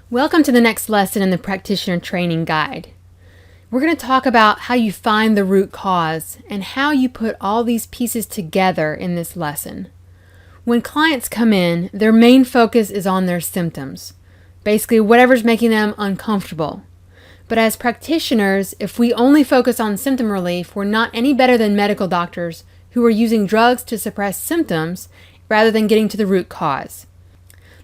Welcome to the next lesson in the Practitioner Training Guide. We're going to talk about how you find the root cause and how you put all these pieces together in this lesson. When clients come in, their main focus is on their symptoms, basically whatever's making them uncomfortable. But as practitioners, if we only focus on symptom relief, we're not any better than medical doctors who are using drugs to suppress symptoms rather than getting to the root cause.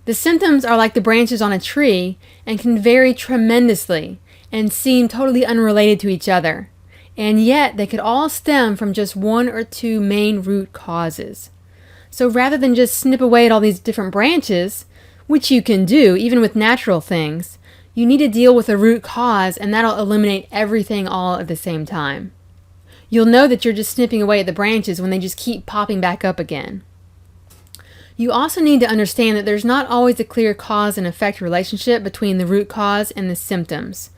The symptoms are like the branches on a tree and can vary tremendously and seem totally unrelated to each other. And yet they could all stem from just one or two main root causes. So rather than just snip away at all these different branches, which you can do even with natural things, you need to deal with the root cause, and that'll eliminate everything all at the same time. You'll know that you're just snipping away at the branches when they just keep popping back up again. You also need to understand that there's not always a clear cause and effect relationship between the root cause and the symptoms.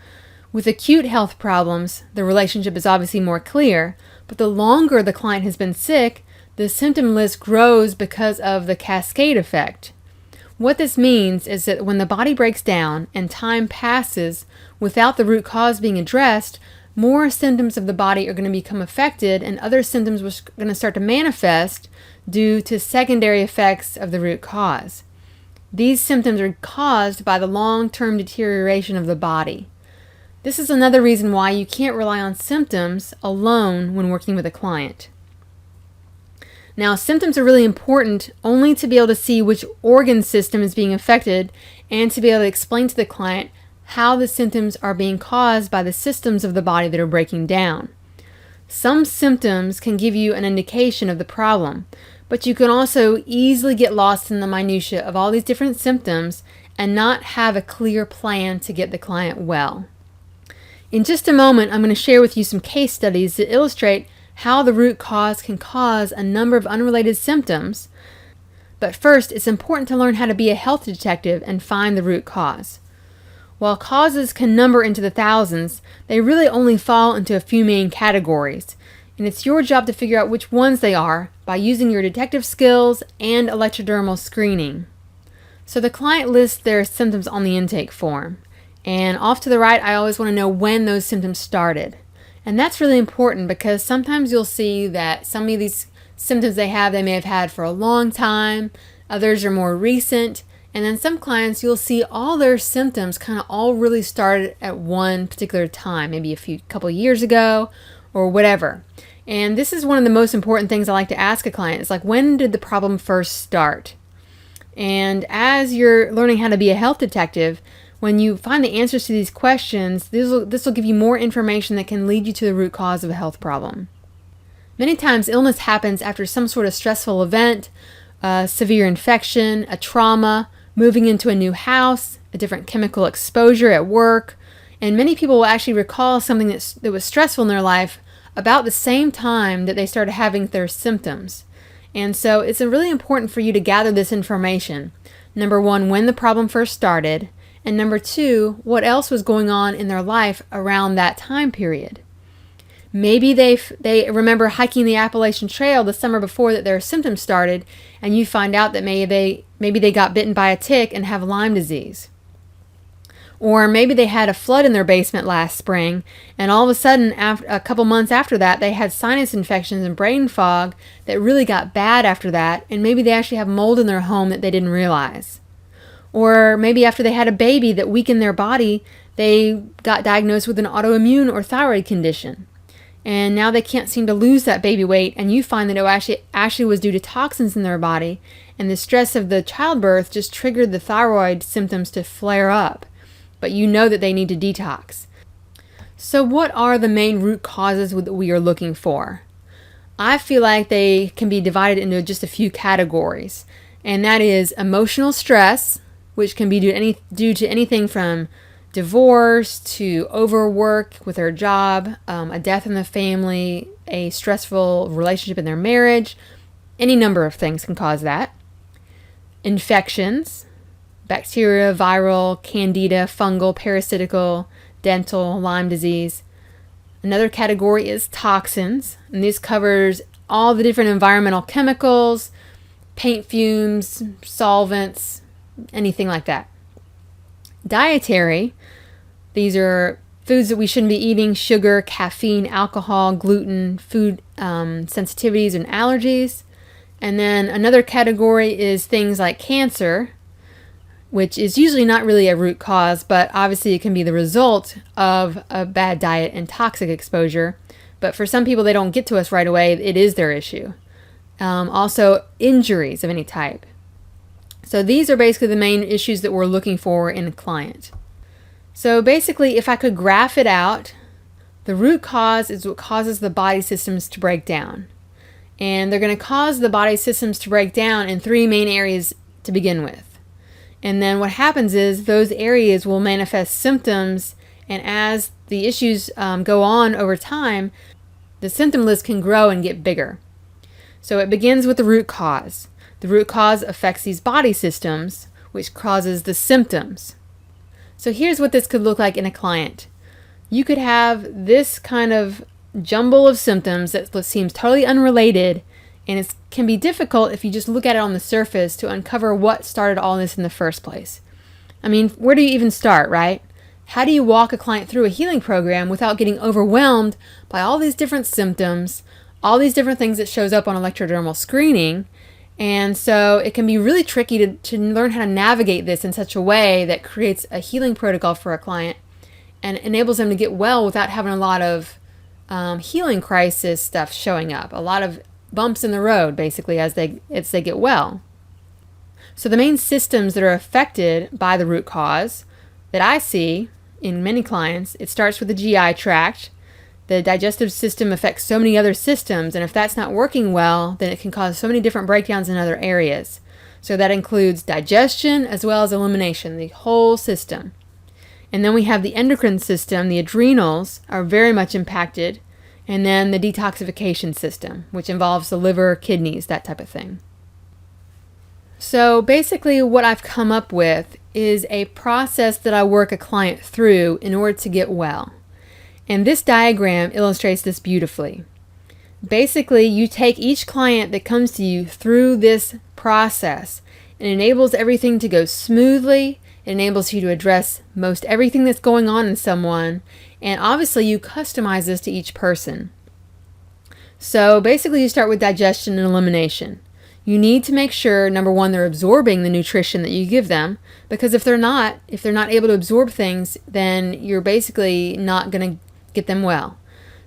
With acute health problems, the relationship is obviously more clear, but the longer the client has been sick, the symptom list grows because of the cascade effect. What this means is that when the body breaks down and time passes without the root cause being addressed, more symptoms of the body are going to become affected and other symptoms are going to start to manifest due to secondary effects of the root cause. These symptoms are caused by the long-term deterioration of the body. This is another reason why you can't rely on symptoms alone when working with a client. Now, symptoms are really important only to be able to see which organ system is being affected and to be able to explain to the client how the symptoms are being caused by the systems of the body that are breaking down. Some symptoms can give you an indication of the problem, but you can also easily get lost in the minutia of all these different symptoms and not have a clear plan to get the client well. In just a moment, I'm going to share with you some case studies that illustrate how the root cause can cause a number of unrelated symptoms. But first, it's important to learn how to be a health detective and find the root cause. While causes can number into the thousands, they really only fall into a few main categories, and it's your job to figure out which ones they are by using your detective skills and electrodermal screening. So the client lists their symptoms on the intake form, and off to the right, I always want to know when those symptoms started. And that's really important because sometimes you'll see that some of these symptoms they may have had for a long time, others are more recent, and then some clients you'll see all their symptoms kind of all really started at one particular time, maybe a couple years ago or whatever. And this is one of the most important things I like to ask a client. It's like, when did the problem first start? And as you're learning how to be a health detective, when you find the answers to these questions, this will give you more information that can lead you to the root cause of a health problem. Many times illness happens after some sort of stressful event, a severe infection, a trauma, moving into a new house, a different chemical exposure at work, and many people will actually recall something that was stressful in their life about the same time that they started having their symptoms. And so it's really important for you to gather this information. Number one, when the problem first started, and number two, what else was going on in their life around that time period. Maybe they remember hiking the Appalachian Trail the summer before that their symptoms started, and you find out that maybe they got bitten by a tick and have Lyme disease. Or maybe they had a flood in their basement last spring, and all of a sudden, a couple months after that, they had sinus infections and brain fog that really got bad after that, and maybe they actually have mold in their home that they didn't realize. Or maybe after they had a baby that weakened their body, they got diagnosed with an autoimmune or thyroid condition. And now they can't seem to lose that baby weight, and you find that it actually was due to toxins in their body, and the stress of the childbirth just triggered the thyroid symptoms to flare up. But you know that they need to detox. So what are the main root causes that we are looking for? I feel like they can be divided into just a few categories, and that is emotional stress, which can be due to anything from divorce to overwork with their job, a death in the family, a stressful relationship in their marriage. Any number of things can cause that. Infections, bacteria, viral, candida, fungal, parasitical, dental, Lyme disease. Another category is toxins, and this covers all the different environmental chemicals, paint fumes, solvents, anything like that. Dietary, these are foods that we shouldn't be eating: sugar, caffeine, alcohol, gluten, food sensitivities and allergies. And then another category is things like cancer, which is usually not really a root cause, but obviously it can be the result of a bad diet and toxic exposure. But for some people, they don't get to us right away. It is their issue. Also, injuries of any type. So these are basically the main issues that we're looking for in a client. So basically, if I could graph it out, the root cause is what causes the body systems to break down. And they're going to cause the body systems to break down in three main areas to begin with. And then what happens is those areas will manifest symptoms, and as the issues go on over time, the symptom list can grow and get bigger. So it begins with the root cause. The root cause affects these body systems, which causes the symptoms. So here's what this could look like in a client. You could have this kind of jumble of symptoms that seems totally unrelated, and it can be difficult if you just look at it on the surface to uncover what started all this in the first place. I mean, where do you even start, right? How do you walk a client through a healing program without getting overwhelmed by all these different symptoms, all these different things that shows up on electrodermal screening? And so it can be really tricky to learn how to navigate this in such a way that creates a healing protocol for a client and enables them to get well without having a lot of healing crisis stuff showing up, a lot of bumps in the road basically as they get well. So the main systems that are affected by the root cause that I see in many clients, it starts with the GI tract. The digestive system affects so many other systems, and if that's not working well, then it can cause so many different breakdowns in other areas. So that includes digestion as well as elimination, the whole system. And then we have the endocrine system. The adrenals are very much impacted. And then the detoxification system, which involves the liver, kidneys, that type of thing. So basically what I've come up with is a process that I work a client through in order to get well. And this diagram illustrates this beautifully. Basically, you take each client that comes to you through this process. It enables everything to go smoothly. It enables you to address most everything that's going on in someone. And obviously, you customize this to each person. So basically, you start with digestion and elimination. You need to make sure, number one, they're absorbing the nutrition that you give them. Because if they're not able to absorb things, then you're basically not going to get them well.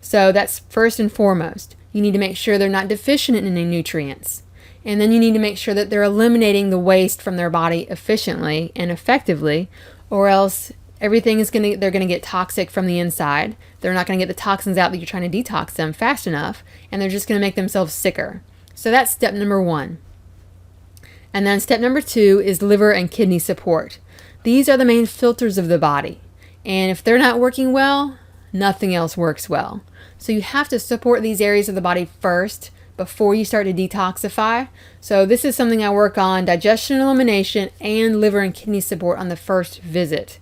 So that's first and foremost. You need to make sure they're not deficient in any nutrients. And then you need to make sure that they're eliminating the waste from their body efficiently and effectively, or else they're going to get toxic from the inside. They're not going to get the toxins out that you're trying to detox them fast enough, and they're just going to make themselves sicker. So that's step number one. And then step number two is liver and kidney support. These are the main filters of the body. And if they're not working well, nothing else works well. So you have to support these areas of the body first before you start to detoxify. So this is something I work on: digestion and elimination and liver and kidney support on the first visit.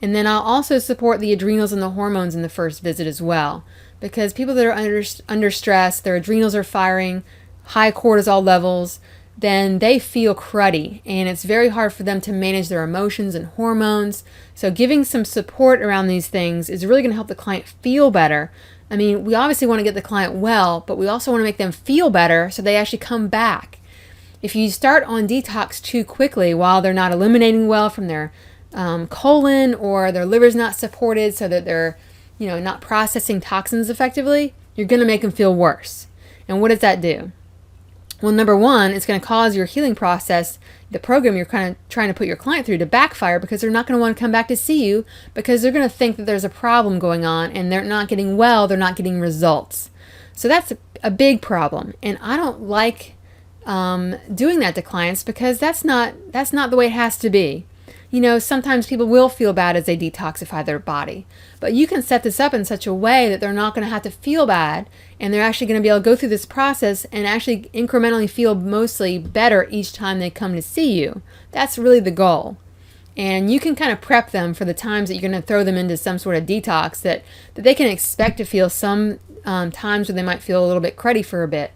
And then I'll also support the adrenals and the hormones in the first visit as well, because people that are under stress, their adrenals are firing, high cortisol levels, then they feel cruddy, and it's very hard for them to manage their emotions and hormones. So giving some support around these things is really going to help the client feel better. I mean, we obviously want to get the client well, but we also want to make them feel better so they actually come back. If you start on detox too quickly while they're not eliminating well from their colon, or their liver's not supported so that they're not processing toxins effectively, you're going to make them feel worse. And what does that do? Well, number one, it's going to cause your healing process, the program you're kind of trying to put your client through, to backfire, because they're not going to want to come back to see you, because they're going to think that there's a problem going on and they're not getting well, they're not getting results. So that's a big problem. And I don't like doing that to clients, because that's not the way it has to be. Sometimes people will feel bad as they detoxify their body, but you can set this up in such a way that they're not going to have to feel bad, and they're actually going to be able to go through this process and actually incrementally feel mostly better each time they come to see you. That's really the goal. And you can kind of prep them for the times that you're going to throw them into some sort of detox that they can expect to feel some times where they might feel a little bit cruddy for a bit.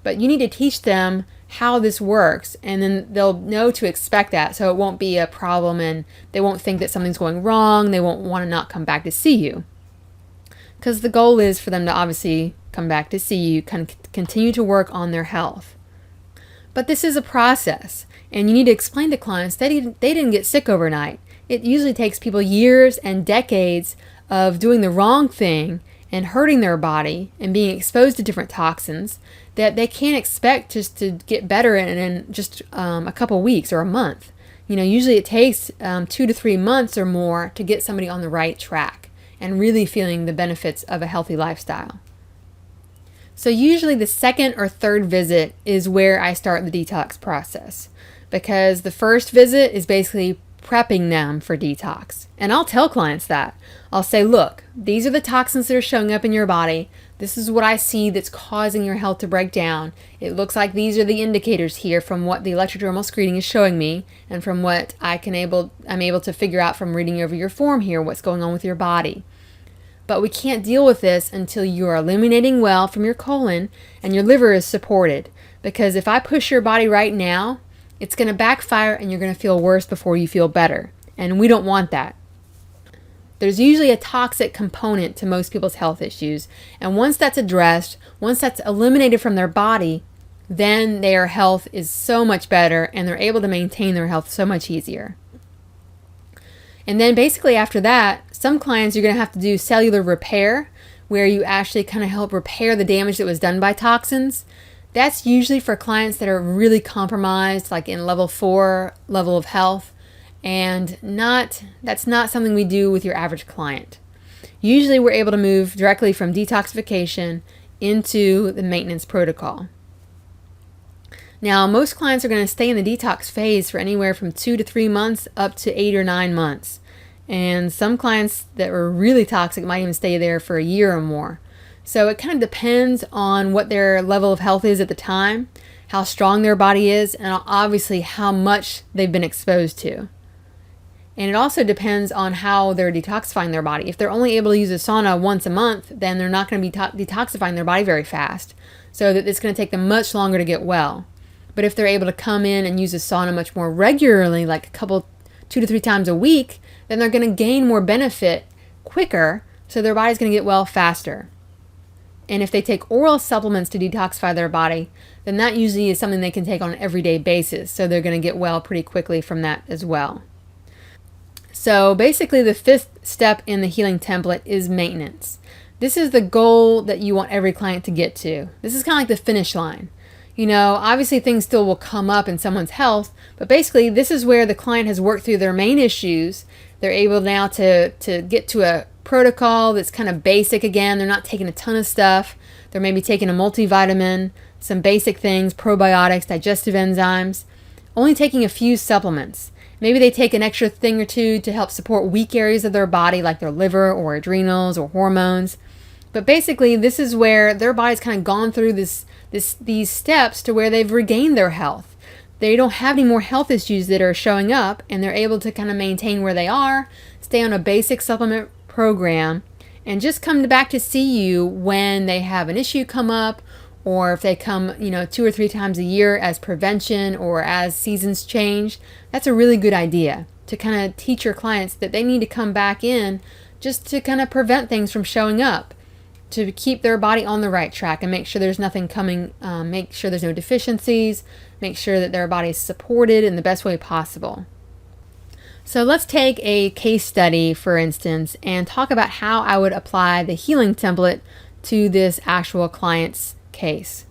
But you need to teach them how this works, and then they'll know to expect that, so it won't be a problem and they won't think that something's going wrong. They won't want to not come back to see you, because the goal is for them to obviously come back to see you, continue to work on their health. But this is a process, and you need to explain to clients that they didn't get sick overnight. It usually takes people years and decades of doing the wrong thing and hurting their body and being exposed to different toxins that they can't expect just to get better in just a couple weeks or a month. Usually it takes 2 to 3 months or more to get somebody on the right track and really feeling the benefits of a healthy lifestyle. So usually the second or third visit is where I start the detox process, because the first visit is basically prepping them for detox. And I'll tell clients that. I'll say, look, these are the toxins that are showing up in your body. This is what I see that's causing your health to break down. It looks like these are the indicators here from what the electrodermal screening is showing me, and from what I'm able to figure out from reading over your form here, what's going on with your body. But we can't deal with this until you are eliminating well from your colon and your liver is supported. Because if I push your body right now, it's going to backfire and you're going to feel worse before you feel better. And we don't want that. There's usually a toxic component to most people's health issues. And once that's addressed, once that's eliminated from their body, then their health is so much better and they're able to maintain their health so much easier. And then basically after that, some clients you're going to have to do cellular repair, where you actually kind of help repair the damage that was done by toxins. That's usually for clients that are really compromised, like in level 4 level of health, and that's not something we do with your average client. Usually we're able to move directly from detoxification into the maintenance protocol. Now, most clients are going to stay in the detox phase for anywhere from 2 to 3 months up to 8 or 9 months. And some clients that were really toxic might even stay there for a year or more. So it kind of depends on what their level of health is at the time, how strong their body is, and obviously how much they've been exposed to. And it also depends on how they're detoxifying their body. If they're only able to use a sauna once a month, then they're not going to be detoxifying their body very fast. So that it's going to take them much longer to get well. But if they're able to come in and use a sauna much more regularly, like 2 to 3 times a week, then they're going to gain more benefit quicker, so their body's going to get well faster. And if they take oral supplements to detoxify their body, then that usually is something they can take on an everyday basis, so they're going to get well pretty quickly from that as well. So basically the 5th step in the healing template is maintenance. This is the goal that you want every client to get to. This is kind of like the finish line. Obviously things still will come up in someone's health, but basically this is where the client has worked through their main issues. They're able now to get to a protocol that's kind of basic again. They're not taking a ton of stuff. They're maybe taking a multivitamin, some basic things, probiotics, digestive enzymes, only taking a few supplements. Maybe they take an extra thing or two to help support weak areas of their body, like their liver or adrenals or hormones. But basically, this is where their body's kind of gone through these steps to where they've regained their health. They don't have any more health issues that are showing up, and they're able to kind of maintain where they are, stay on a basic supplement program, and just come back to see you when they have an issue come up, or if they come 2 or 3 times a year as prevention or as seasons change. That's a really good idea to kind of teach your clients that they need to come back in just to kind of prevent things from showing up, to keep their body on the right track and make sure there's nothing coming, make sure there's no deficiencies, make sure that their body is supported in the best way possible. So let's take a case study, for instance, and talk about how I would apply the healing template to this actual client's case.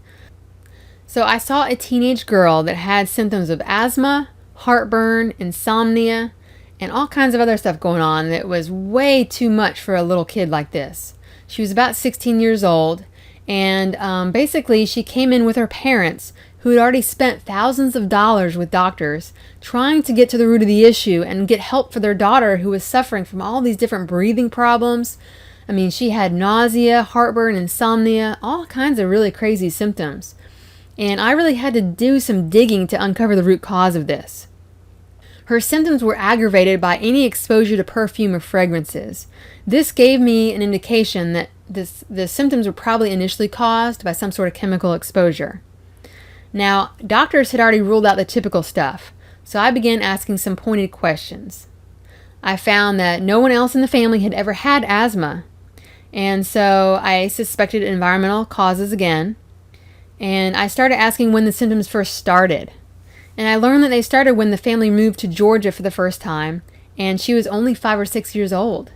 So I saw a teenage girl that had symptoms of asthma, heartburn, insomnia, and all kinds of other stuff going on that was way too much for a little kid like this. She was about 16 years old, and basically she came in with her parents, who had already spent thousands of dollars with doctors trying to get to the root of the issue and get help for their daughter, who was suffering from all these different breathing problems. I mean, she had nausea, heartburn, insomnia, all kinds of really crazy symptoms. And I really had to do some digging to uncover the root cause of this. Her symptoms were aggravated by any exposure to perfume or fragrances. This gave me an indication that the symptoms were probably initially caused by some sort of chemical exposure. Now, doctors had already ruled out the typical stuff, so I began asking some pointed questions. I found that no one else in the family had ever had asthma, and so I suspected environmental causes again, and I started asking when the symptoms first started. And I learned that they started when the family moved to Georgia for the first time, and she was only 5 or 6 years old.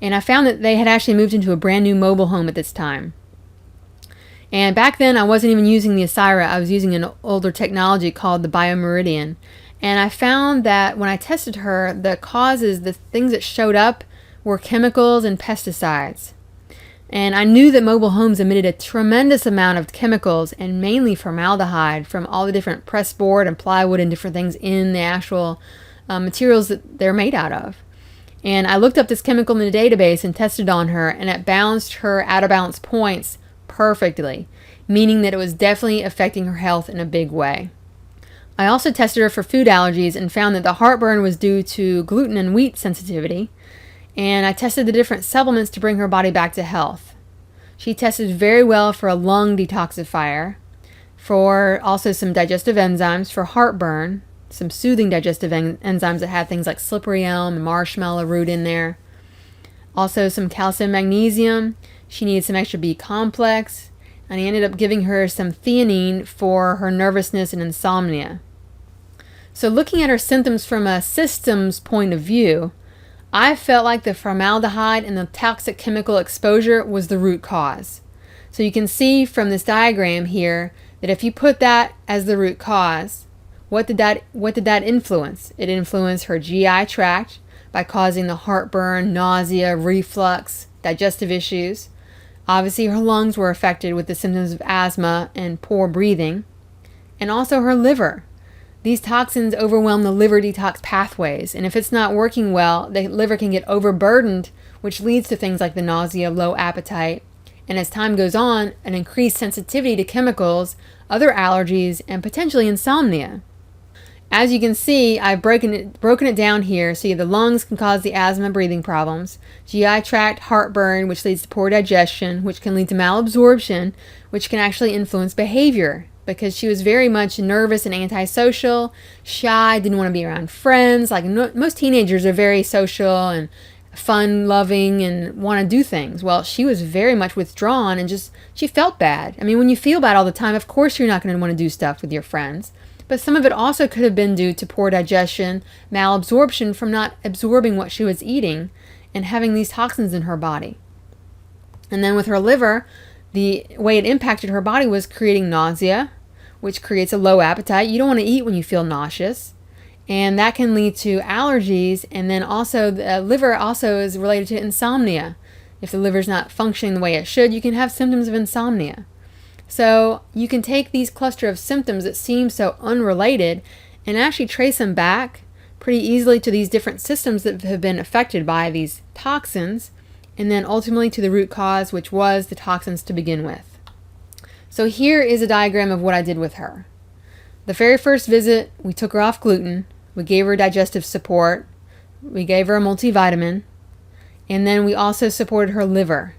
And I found that they had actually moved into a brand new mobile home at this time. And back then I wasn't even using the Asira, I was using an older technology called the Biomeridian. And I found that when I tested her, the causes, the things that showed up were chemicals and pesticides. And I knew that mobile homes emitted a tremendous amount of chemicals and mainly formaldehyde from all the different press board and plywood and different things in the actual materials that they're made out of. And I looked up this chemical in the database and tested on her, and it balanced her out of balance points perfectly, meaning that it was definitely affecting her health in a big way. I also tested her for food allergies and found that the heartburn was due to gluten and wheat sensitivity. And I tested the different supplements to bring her body back to health. She tested very well for a lung detoxifier, for also some digestive enzymes for heartburn, some soothing digestive enzymes that had things like slippery elm and marshmallow root in there. Also some calcium magnesium. She needed some extra B complex. And I ended up giving her some theanine for her nervousness and insomnia. So looking at her symptoms from a systems point of view, I felt like the formaldehyde and the toxic chemical exposure was the root cause. So you can see from this diagram here that if you put that as the root cause, what did that influence? It influenced her GI tract by causing the heartburn, nausea, reflux, digestive issues. Obviously her lungs were affected with the symptoms of asthma and poor breathing, and also her liver. These toxins overwhelm the liver detox pathways, and if it's not working well, the liver can get overburdened, which leads to things like the nausea, low appetite, and as time goes on, an increased sensitivity to chemicals, other allergies, and potentially insomnia. As you can see, I've broken it down here. So the lungs can cause the asthma, breathing problems, GI tract, heartburn, which leads to poor digestion, which can lead to malabsorption, which can actually influence behavior, because she was very much nervous and antisocial, shy, didn't want to be around friends. Like most teenagers are very social and fun-loving and want to do things. Well, she was very much withdrawn and she felt bad. I mean, when you feel bad all the time, of course you're not going to want to do stuff with your friends. But some of it also could have been due to poor digestion, malabsorption from not absorbing what she was eating and having these toxins in her body. And then with her liver, the way it impacted her body was creating nausea, which creates a low appetite. You don't want to eat when you feel nauseous. And that can lead to allergies. And then also the liver also is related to insomnia. If the liver's not functioning the way it should, you can have symptoms of insomnia. So you can take these cluster of symptoms that seem so unrelated and actually trace them back pretty easily to these different systems that have been affected by these toxins, and then ultimately to the root cause, which was the toxins to begin with. So here is a diagram of what I did with her. The very first visit, we took her off gluten, we gave her digestive support, we gave her a multivitamin, and then we also supported her liver.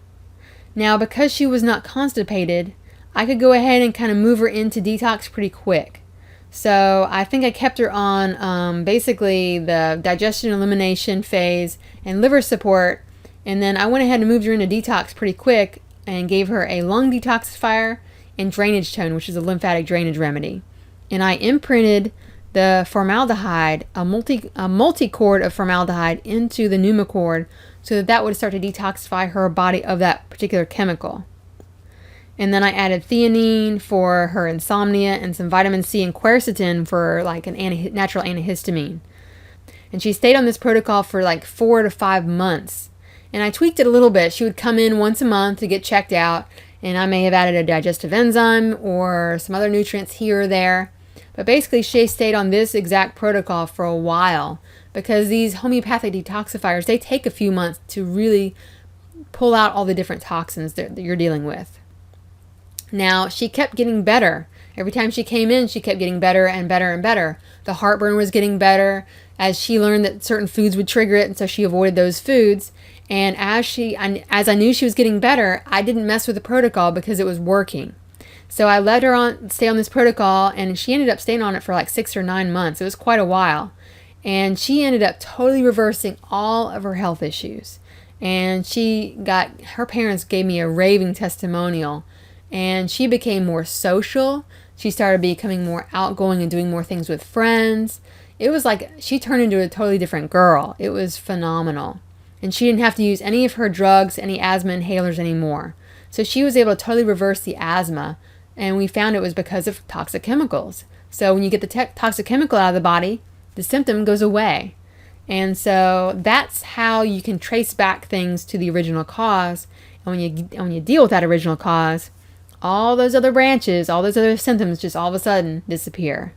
Now, because she was not constipated, I could go ahead and kind of move her into detox pretty quick. So I think I kept her on basically the digestion elimination phase and liver support, and then I went ahead and moved her into detox pretty quick and gave her a lung detoxifier and drainage tone, which is a lymphatic drainage remedy. And I imprinted the formaldehyde, a multi-cord of formaldehyde into the pneumocord so that would start to detoxify her body of that particular chemical. And then I added theanine for her insomnia and some vitamin C and quercetin for like an natural antihistamine. And she stayed on this protocol for like 4 to 5 months. And I tweaked it a little bit. She would come in once a month to get checked out, and I may have added a digestive enzyme or some other nutrients here or there. But basically she stayed on this exact protocol for a while, because these homeopathic detoxifiers, they take a few months to really pull out all the different toxins that you're dealing with. Now, she kept getting better. Every time she came in, she kept getting better and better and better. The heartburn was getting better as she learned that certain foods would trigger it, and so she avoided those foods. And as I knew she was getting better, I didn't mess with the protocol because it was working. So I let her stay on this protocol, and she ended up staying on it for like 6 or 9 months. It was quite a while. And she ended up totally reversing all of her health issues. And her parents gave me a raving testimonial. And she became more social. She started becoming more outgoing and doing more things with friends. It was like she turned into a totally different girl. It was phenomenal. And she didn't have to use any of her drugs, any asthma inhalers anymore. So she was able to totally reverse the asthma. And we found it was because of toxic chemicals. So when you get the toxic chemical out of the body, the symptom goes away. And so that's how you can trace back things to the original cause. And when you deal with that original cause, all those other branches, all those other symptoms just all of a sudden disappear.